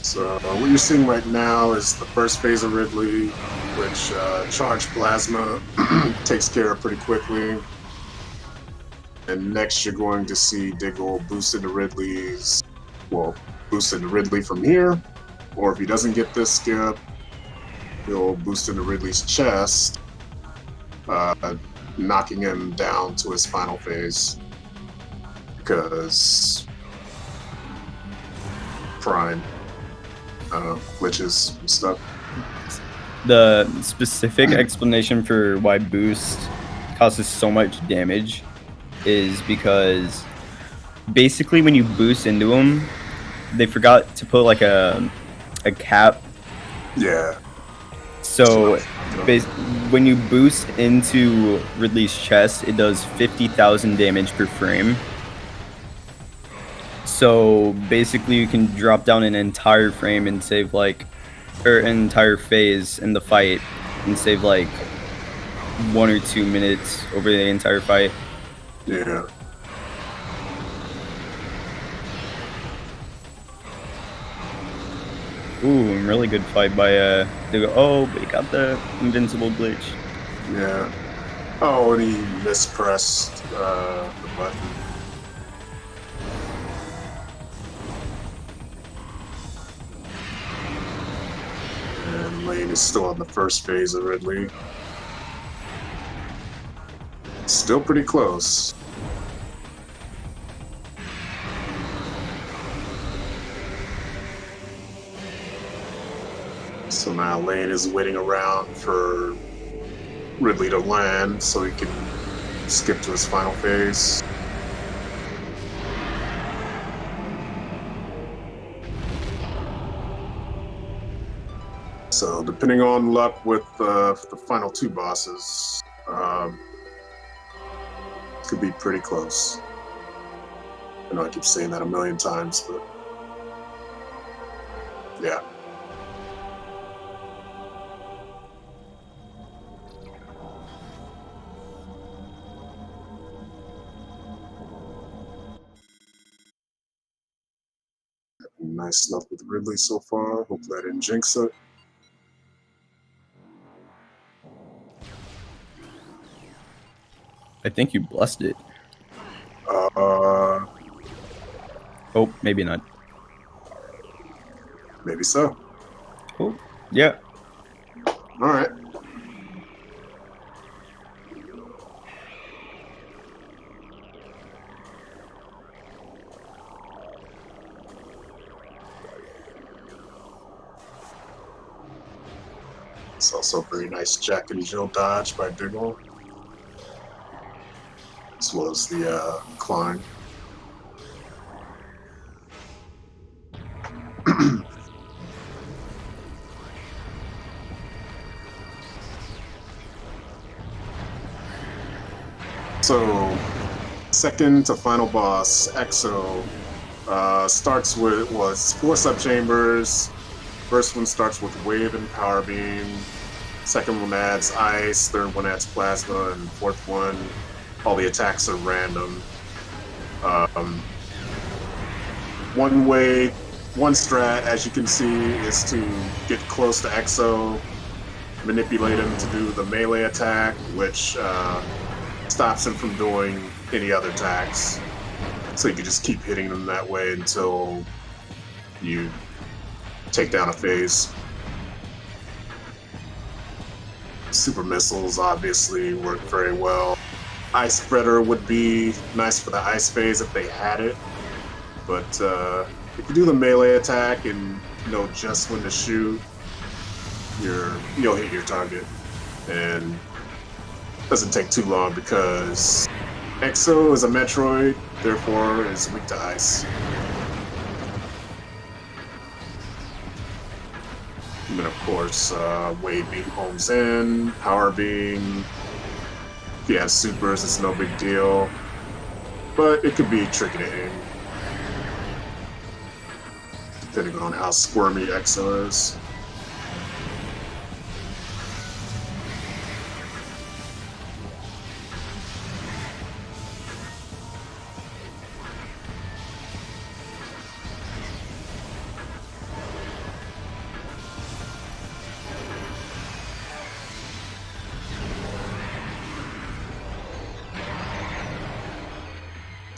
Speaker 1: So what you're seeing right now is the first phase of Ridley, which Charged Plasma takes care of pretty quickly. And next you're going to see Diggle boost into Ridley's, well, boost into Ridley from here, or if he doesn't get this skip, he'll boost into Ridley's chest, knocking him down to his final phase. Because Prime, glitches and stuff.
Speaker 2: The specific explanation for why boost causes so much damage is because basically when you boost into them, they forgot to put like a cap.
Speaker 1: Yeah.
Speaker 2: So when you boost into Ridley's chest, it does 50,000 damage per frame. So basically you can drop down an entire frame and save like, or an entire phase in the fight and save like 1 or 2 minutes over the entire fight.
Speaker 1: Yeah.
Speaker 2: Ooh, really good fight by Diggle. Oh, but he got the invincible glitch.
Speaker 1: Yeah. Oh, and he mispressed the button. And Lane is still on the first phase of Ridley. Still pretty close. So now Lane is waiting around for Ridley to land so he can skip to his final phase. So depending on luck with the final 2 bosses, could be pretty close. I know I keep saying that a million times, but yeah. Nice luck with Ridley so far. Hopefully I didn't jinx it.
Speaker 2: I think you blessed it.
Speaker 1: Uh,
Speaker 2: Oh, maybe not.
Speaker 1: maybe so.
Speaker 2: Oh, yeah.
Speaker 1: All right. It's also a very nice Jack and Jill dodge by Diggle, as well as the climb. So, second to final boss, Exo, starts with, was 4 sub-chambers. First one starts with Wave and Power Beam. Second one adds Ice. Third one adds Plasma. And fourth one, all the attacks are random. One strat, as you can see, is to get close to Exo, manipulate him to do the melee attack, which stops him from doing any other attacks. So you can just keep hitting him that way until you take down a phase. Super missiles obviously work very well. Ice spreader would be nice for the ice phase if they had it, but if you do the melee attack and know just when to shoot, you'll hit your target, and it doesn't take too long because Exo is a Metroid, therefore is weak to ice. And then of course, Wave Beam homes in, Power Beam. If you have supers, it's no big deal, but it could be tricky to aim, depending on how squirmy Exo is.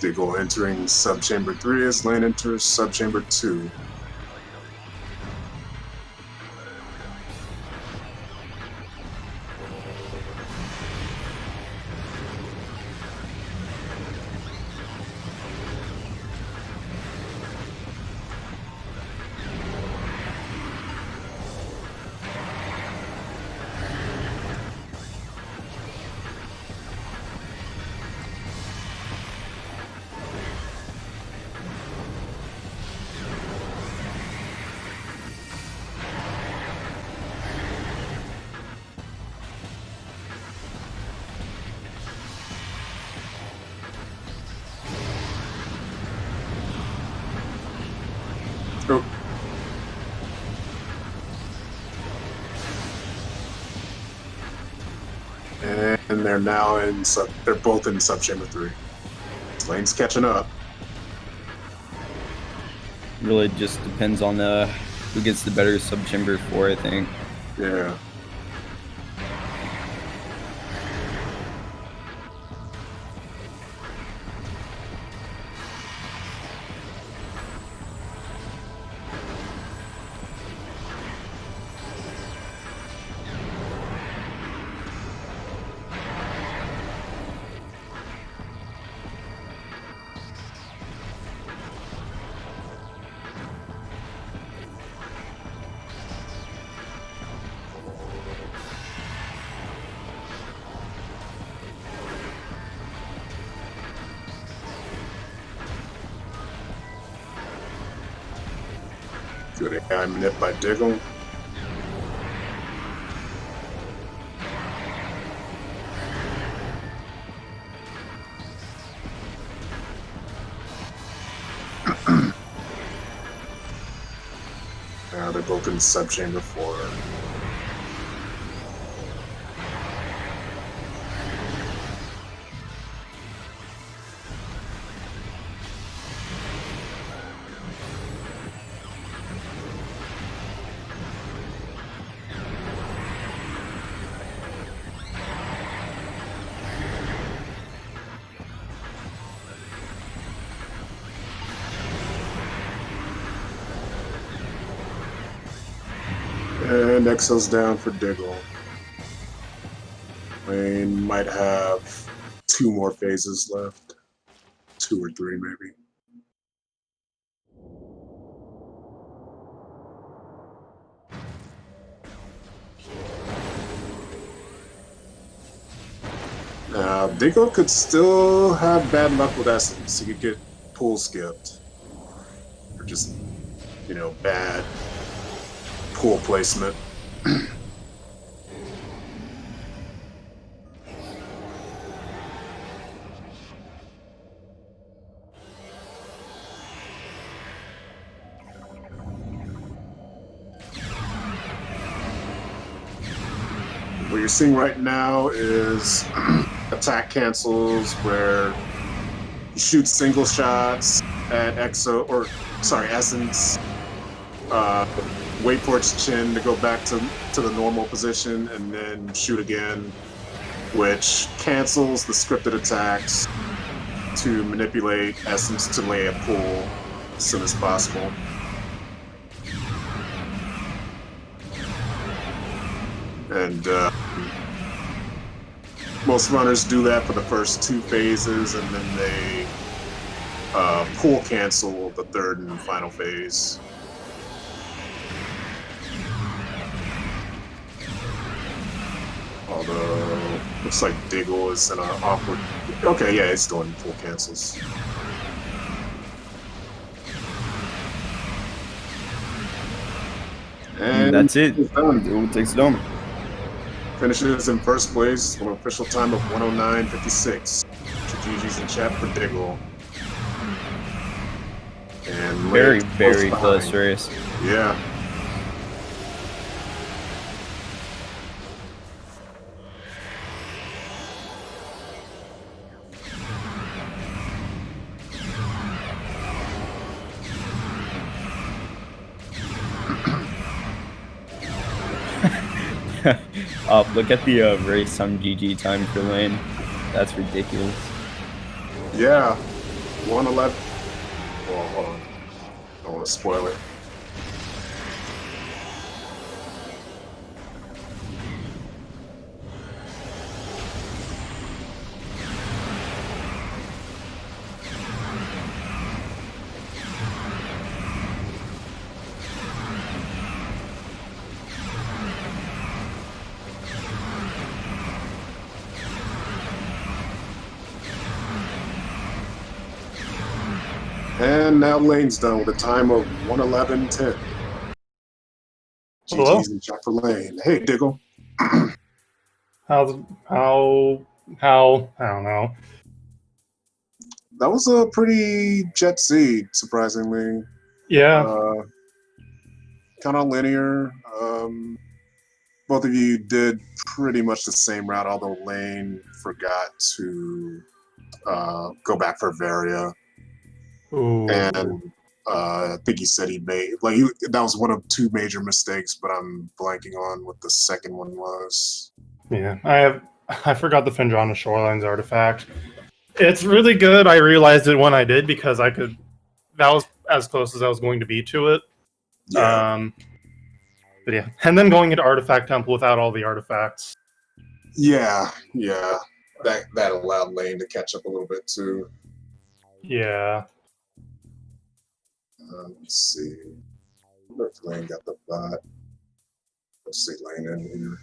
Speaker 1: Diggle entering subchamber 3 as Lane enters subchamber 2. Oh. And they're now they're both in subchamber 3. Lane's catching up.
Speaker 2: Really just depends on who gets the better subchamber 4, I think.
Speaker 1: Yeah. Good AI manip by Diggle. Now they're both in subchamber 4. And Exo's down for Diggle. Lane might have 2 more phases left. 2 or 3, maybe. Now, Diggle could still have bad luck with Essence. He could get pool skipped. Or just, bad pool placement. What you're seeing right now is attack cancels where you shoot single shots at Essence, wait for its chin to go back to the normal position, and then shoot again, which cancels the scripted attacks to manipulate Essence to lay a pool as soon as possible. And most runners do that for the first 2 phases, and then they pool cancel the 3rd and final phase. Although, looks like Diggle is in an awkward... Okay, yeah, it's doing pool cancels. And
Speaker 2: that's it. Diggle takes it home.
Speaker 1: Finishes in first place with an official time of 109.56. GG's in chat for Diggle. And
Speaker 2: very, very close race.
Speaker 1: Yeah.
Speaker 2: Look at the race on GG time for Lane. That's ridiculous.
Speaker 1: Yeah. 111. Oh, hold on. I don't want to spoil it. And now Lane's done with a time of 111.10.
Speaker 3: Hello?
Speaker 1: GG's and shot for Lane. Hey, Diggle.
Speaker 3: How, I don't know.
Speaker 1: That was a pretty jet seed, surprisingly.
Speaker 3: Yeah.
Speaker 1: Kind of linear. Both of you did pretty much the same route, although Lane forgot to go back for Varia.
Speaker 3: Ooh.
Speaker 1: And I think he said he made that was one of two major mistakes, but I'm blanking on what the second one was.
Speaker 3: Yeah, I forgot the Fendrana Shorelines artifact. It's really good. I realized it when I did because I could. That was as close as I was going to be to it.
Speaker 1: Yeah.
Speaker 3: But yeah, and then going into Artifact Temple without all the artifacts.
Speaker 1: Yeah. That allowed Lane to catch up a little bit too.
Speaker 3: Yeah.
Speaker 1: Let's see. I wonder if Lane got the bot. Let's see Lane in
Speaker 3: here.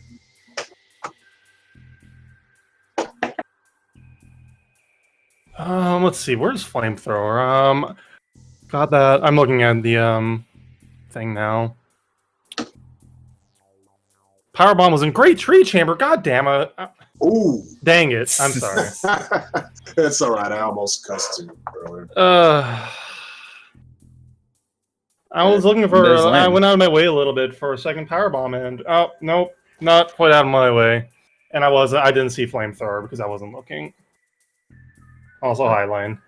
Speaker 3: Let's see. Where's Flamethrower? Got that. I'm looking at the thing now. Powerbomb was in Great Tree Chamber. God damn it!
Speaker 1: Ooh.
Speaker 3: Dang it! I'm sorry.
Speaker 1: It's all right. I almost cussed you earlier.
Speaker 3: I was looking for.
Speaker 2: There's
Speaker 3: I
Speaker 2: Lane.
Speaker 3: went out of my way a little bit for a second Powerbomb, and oh nope, not quite out of my way. And I didn't see Flamethrower because I wasn't looking. Also, high lane.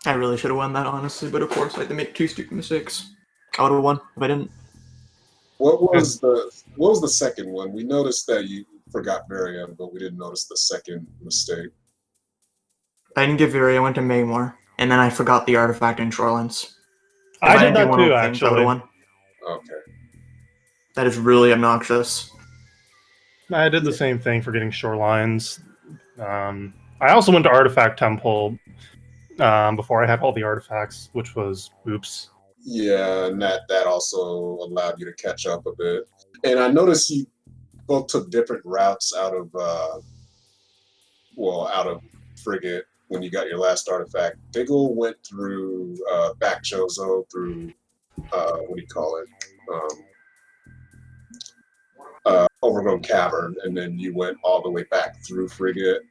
Speaker 4: I really should have won that, honestly, but of course I had to make two stupid mistakes. I would have won if I didn't.
Speaker 1: What was the second one? We noticed that you forgot Varian, but we didn't notice the second mistake.
Speaker 4: I didn't give Fury, I went to Maymore, and then I forgot the artifact in Shorelines. If
Speaker 3: I did
Speaker 4: didn't do
Speaker 3: that
Speaker 4: one of
Speaker 3: too,
Speaker 4: the things, I would
Speaker 3: actually.
Speaker 4: have won.
Speaker 1: Okay.
Speaker 4: That is really obnoxious.
Speaker 3: I did the same thing for getting Shorelines. I also went to Artifact Temple before I had all the artifacts, which was oops.
Speaker 1: Yeah, and that also allowed you to catch up a bit. And I noticed you both took different routes out of Frigate when you got your last artifact. Diggle went through back Chozo through what do you call it? Overgrown Cavern, and then you went all the way back through Frigate.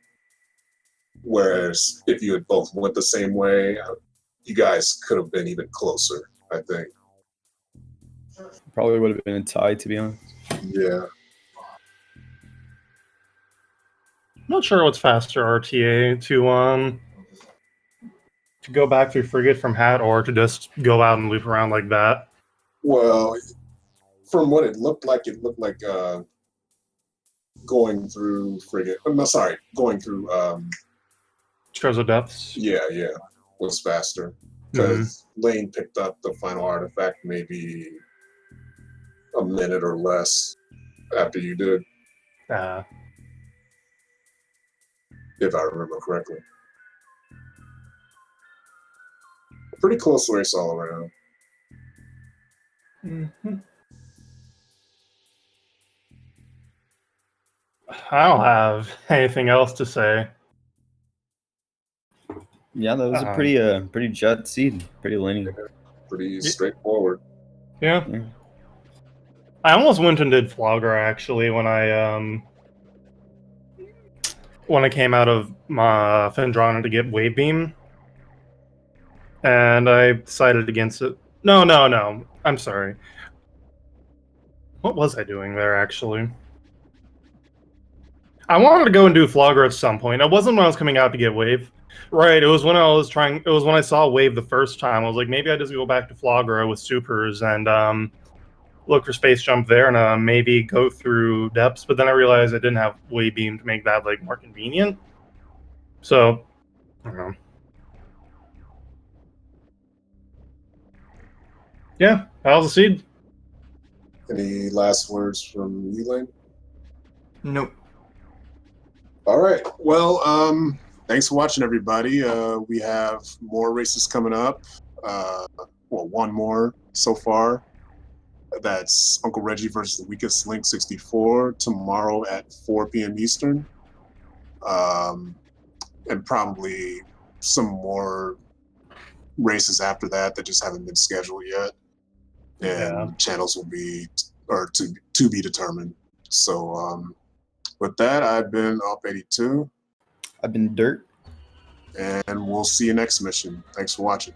Speaker 1: Whereas if you had both went the same way, you guys could have been even closer, I think.
Speaker 2: Probably would have been a tie, to be honest.
Speaker 1: Yeah.
Speaker 3: Not sure what's faster, RTA to go back through Frigate from Hat or to just go out and loop around like that.
Speaker 1: Well, from what it looked like going through Frigate. No, sorry, going through.
Speaker 3: Chozo Depths.
Speaker 1: Yeah, was faster because Lane picked up the final artifact maybe a minute or less after you did, if I remember correctly. Pretty close race all around.
Speaker 3: I don't have anything else to say.
Speaker 2: Yeah, that was a pretty jet seed, pretty linear.
Speaker 1: Pretty straightforward.
Speaker 3: Yeah. I almost went and did Flogger actually when I came out of my Fendrana to get Wave Beam. And I decided against it. No. I'm sorry. What was I doing there, actually? I wanted to go and do Flogger at some point. It wasn't when I was coming out to get Wave. Right, it was when I saw Wave the first time. I was like, maybe I just go back to Flogger with Supers and look for Space Jump there and maybe go through Depths. But then I realized I didn't have Wave Beam to make that like more convenient. So I don't know. Yeah, how's the seed?
Speaker 1: Any last words from you, Lane?
Speaker 4: Nope.
Speaker 1: All right. Well, thanks for watching, everybody. We have more races coming up. Well, one more so far. That's Uncle Reggie versus the Weakest Link 64 tomorrow at 4 p.m. Eastern. And probably some more races after that that just haven't been scheduled yet. And
Speaker 3: Yeah.
Speaker 1: channels will be, or to be determined. So with that, I've been Op82.
Speaker 2: I've been Dirt.
Speaker 1: And we'll see you next mission. Thanks for watching.